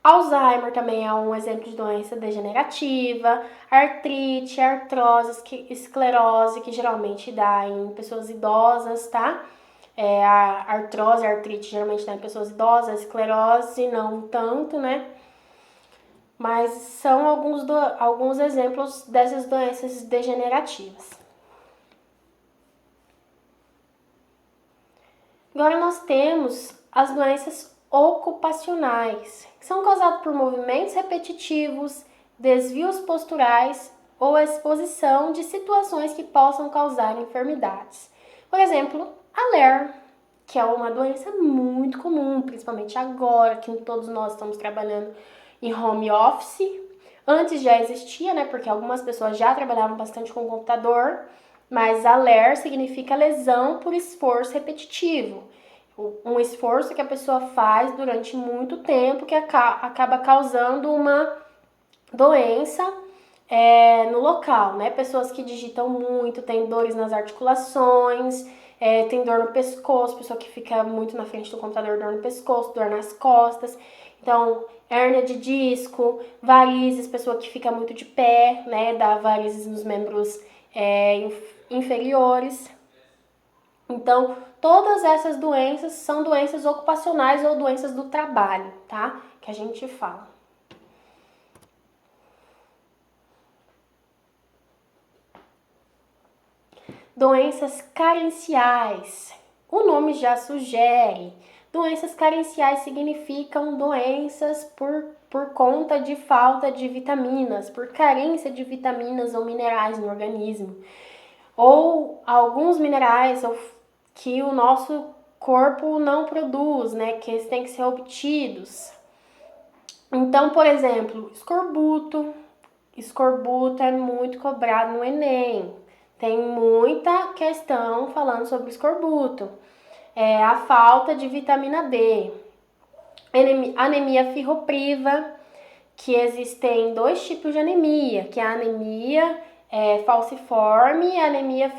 Alzheimer também é um exemplo de doença degenerativa, artrite, artrose, esclerose, que geralmente dá em pessoas idosas, tá? A artrose, a artrite geralmente dá em pessoas idosas, a esclerose não tanto, né? Mas são alguns exemplos dessas doenças degenerativas. Agora nós temos as doenças ocupacionais, que são causadas por movimentos repetitivos, desvios posturais ou exposição de situações que possam causar enfermidades. Por exemplo, a LER, que é uma doença muito comum, principalmente agora que todos nós estamos trabalhando em home office. Antes já existia, né, porque algumas pessoas já trabalhavam bastante com o computador, mas a LER significa lesão por esforço repetitivo. Um esforço que a pessoa faz durante muito tempo que acaba causando uma doença no local, né? Pessoas que digitam muito, têm dores nas articulações, tem dor no pescoço, pessoa que fica muito na frente do computador, dor no pescoço, dor nas costas. Então, hérnia de disco, varizes, pessoa que fica muito de pé, né? Dá varizes nos membros inferiores. Então, todas essas doenças são doenças ocupacionais ou doenças do trabalho, tá? Que a gente fala. Doenças carenciais. O nome já sugere. Doenças carenciais significam doenças por conta de falta de vitaminas, por carência de vitaminas ou minerais no organismo. Ou alguns minerais que o nosso corpo não produz, né? Que eles têm que ser obtidos. Então, por exemplo, escorbuto. Escorbuto é muito cobrado no Enem. Tem muita questão falando sobre escorbuto. A falta de vitamina D. Anemia ferropriva, que existem 2 tipos de anemia, que é a anemia falciforme e a anemia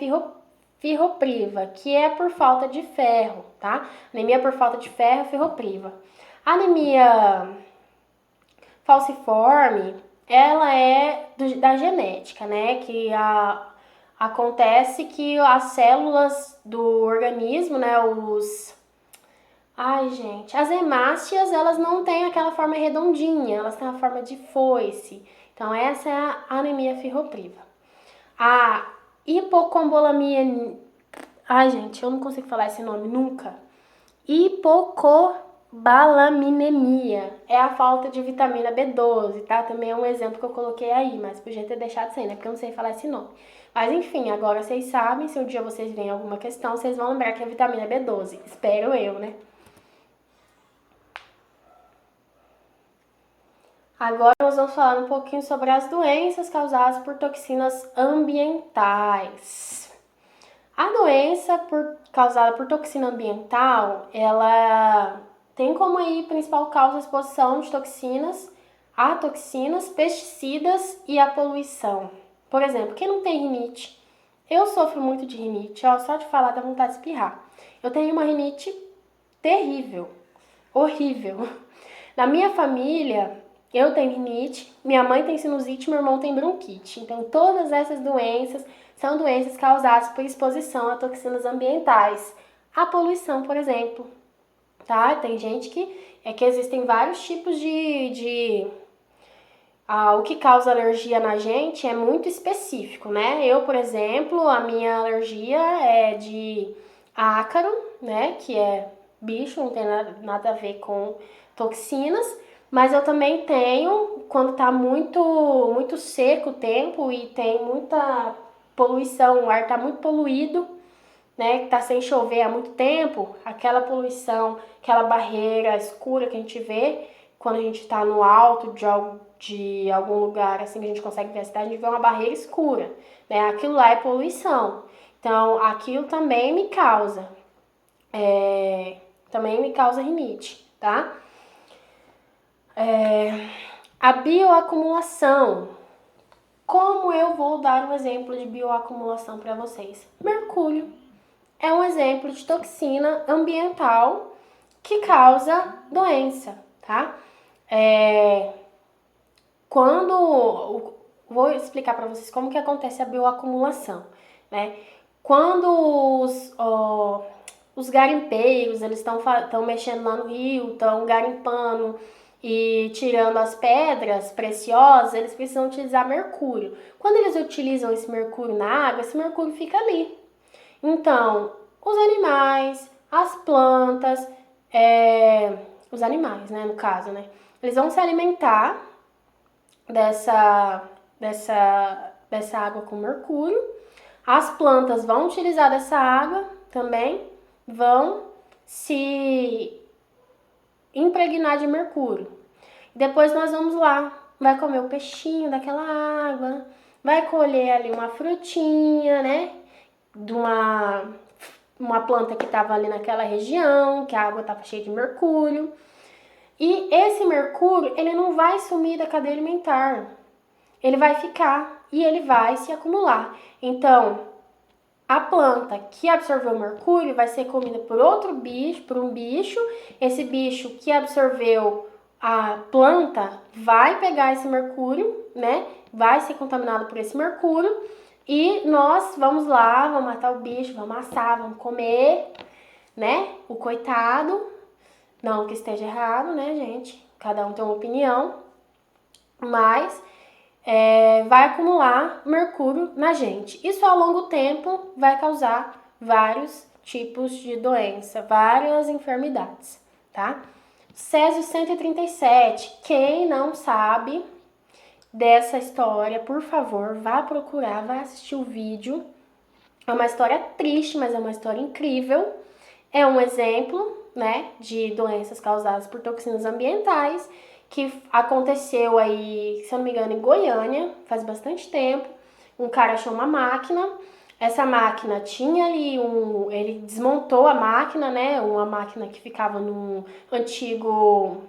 ferropriva, que é por falta de ferro, tá? Anemia por falta de ferro, ferropriva. A anemia falciforme, ela é da genética, né? Que acontece que as células do organismo, né? As hemácias, elas não têm aquela forma redondinha, elas têm a forma de foice. Então, essa é a anemia ferropriva. A hipocombolamia... gente, eu não consigo falar esse nome nunca. Hipocobalaminemia é a falta de vitamina B12, tá? Também é um exemplo que eu coloquei aí, mas podia ter deixado sem, né? Porque eu não sei falar esse nome. Mas enfim, agora vocês sabem, se um dia vocês veem alguma questão, vocês vão lembrar que é vitamina B12. Espero eu, né? Agora nós vamos falar um pouquinho sobre as doenças causadas por toxinas ambientais. A doença causada por toxina ambiental, ela tem como aí principal causa a exposição de toxinas, a toxinas, pesticidas e a poluição. Por exemplo, quem não tem rinite? Eu sofro muito de rinite, só de falar dá vontade de espirrar. Eu tenho uma rinite terrível, horrível. Na minha família, eu tenho rinite, minha mãe tem sinusite, meu irmão tem bronquite. Então, todas essas doenças são doenças causadas por exposição a toxinas ambientais. A poluição, por exemplo, tá? Tem gente que existem vários tipos o que causa alergia na gente é muito específico, né? Eu, por exemplo, a minha alergia é de ácaro, né? Que é bicho, não tem nada a ver com toxinas. Mas eu também tenho, quando tá muito seco o tempo e tem muita poluição, o ar tá muito poluído, né, que tá sem chover há muito tempo, aquela poluição, aquela barreira escura que a gente vê quando a gente tá no alto de algum lugar, assim, que a gente consegue ver a cidade, a gente vê uma barreira escura, né, aquilo lá é poluição. Então, aquilo também me causa rinite, tá? A bioacumulação. Como eu vou dar um exemplo de bioacumulação para vocês? Mercúrio é um exemplo de toxina ambiental que causa doença, tá? Vou explicar para vocês como que acontece a bioacumulação, né? Quando os garimpeiros, eles estão mexendo lá no rio, estão garimpando e tirando as pedras preciosas, eles precisam utilizar mercúrio. Quando eles utilizam esse mercúrio na água, esse mercúrio fica ali. Então, os animais, as plantas, os animais, né, no caso, né, eles vão se alimentar dessa água com mercúrio. As plantas vão utilizar dessa água também, vão se impregnar de mercúrio. Depois nós vamos lá, vai comer o peixinho daquela água, vai colher ali uma frutinha, né, de uma planta que estava ali naquela região, que a água estava cheia de mercúrio. E esse mercúrio, ele não vai sumir da cadeia alimentar. Ele vai ficar e ele vai se acumular. Então, a planta que absorveu o mercúrio vai ser comida por outro bicho, por um bicho. Esse bicho que absorveu a planta vai pegar esse mercúrio, né? Vai ser contaminado por esse mercúrio. E nós vamos lá, vamos matar o bicho, vamos assar, vamos comer, né? O coitado. Não que esteja errado, né, gente? Cada um tem uma opinião. Mas vai acumular mercúrio na gente. Isso ao longo tempo vai causar vários tipos de doença, várias enfermidades, tá? Césio 137, quem não sabe dessa história, por favor, vá procurar, vá assistir o vídeo. É uma história triste, mas é uma história incrível. É um exemplo, né, de doenças causadas por toxinas ambientais que aconteceu aí, se eu não me engano, em Goiânia, faz bastante tempo. Um cara achou uma máquina. Essa máquina tinha ali ele desmontou a máquina, né? Uma máquina que ficava num antigo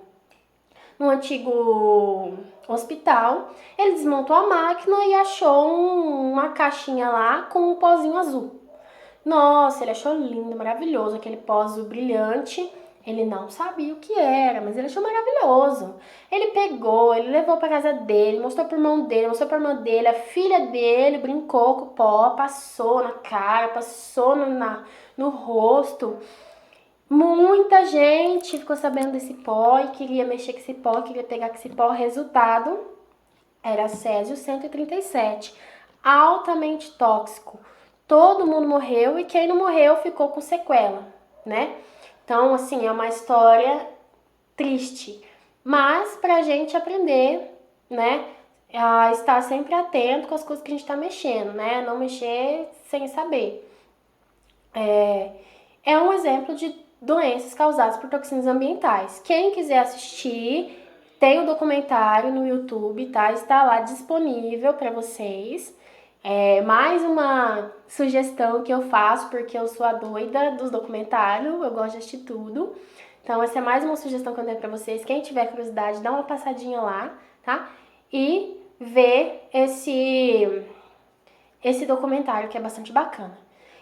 hospital. Ele desmontou a máquina e achou uma caixinha lá com um pozinho azul. Nossa, ele achou lindo, maravilhoso, aquele pó azul brilhante. Ele não sabia o que era, mas ele achou maravilhoso. Ele pegou, ele levou para casa dele, mostrou pro irmão dele, mostrou pra irmã dele, a filha dele brincou com o pó, passou na cara, passou no rosto. Muita gente ficou sabendo desse pó e queria mexer com esse pó, queria pegar com esse pó. Resultado era Césio 137, altamente tóxico. Todo mundo morreu e quem não morreu ficou com sequela, né? Então, assim, é uma história triste, mas pra gente aprender, né? A estar sempre atento com as coisas que a gente tá mexendo, né? Não mexer sem saber. É um exemplo de doenças causadas por toxinas ambientais. Quem quiser assistir, tem o documentário no YouTube, tá? Está lá disponível para vocês. É mais uma sugestão que eu faço, porque eu sou a doida dos documentários, eu gosto de assistir tudo. Então, essa é mais uma sugestão que eu dei pra vocês. Quem tiver curiosidade, dá uma passadinha lá, tá? E vê esse documentário que é bastante bacana.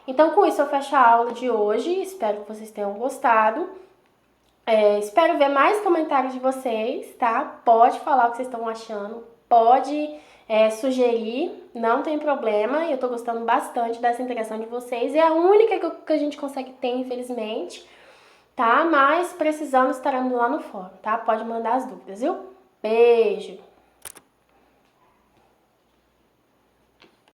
Então, com isso, eu fecho a aula de hoje. Espero que vocês tenham gostado. Espero ver mais comentários de vocês, tá? Pode falar o que vocês estão achando, pode sugerir, não tem problema. Eu tô gostando bastante dessa interação de vocês. É a única que a gente consegue ter, infelizmente, tá? Mas precisando, estaremos lá no fórum, tá? Pode mandar as dúvidas, viu? Beijo!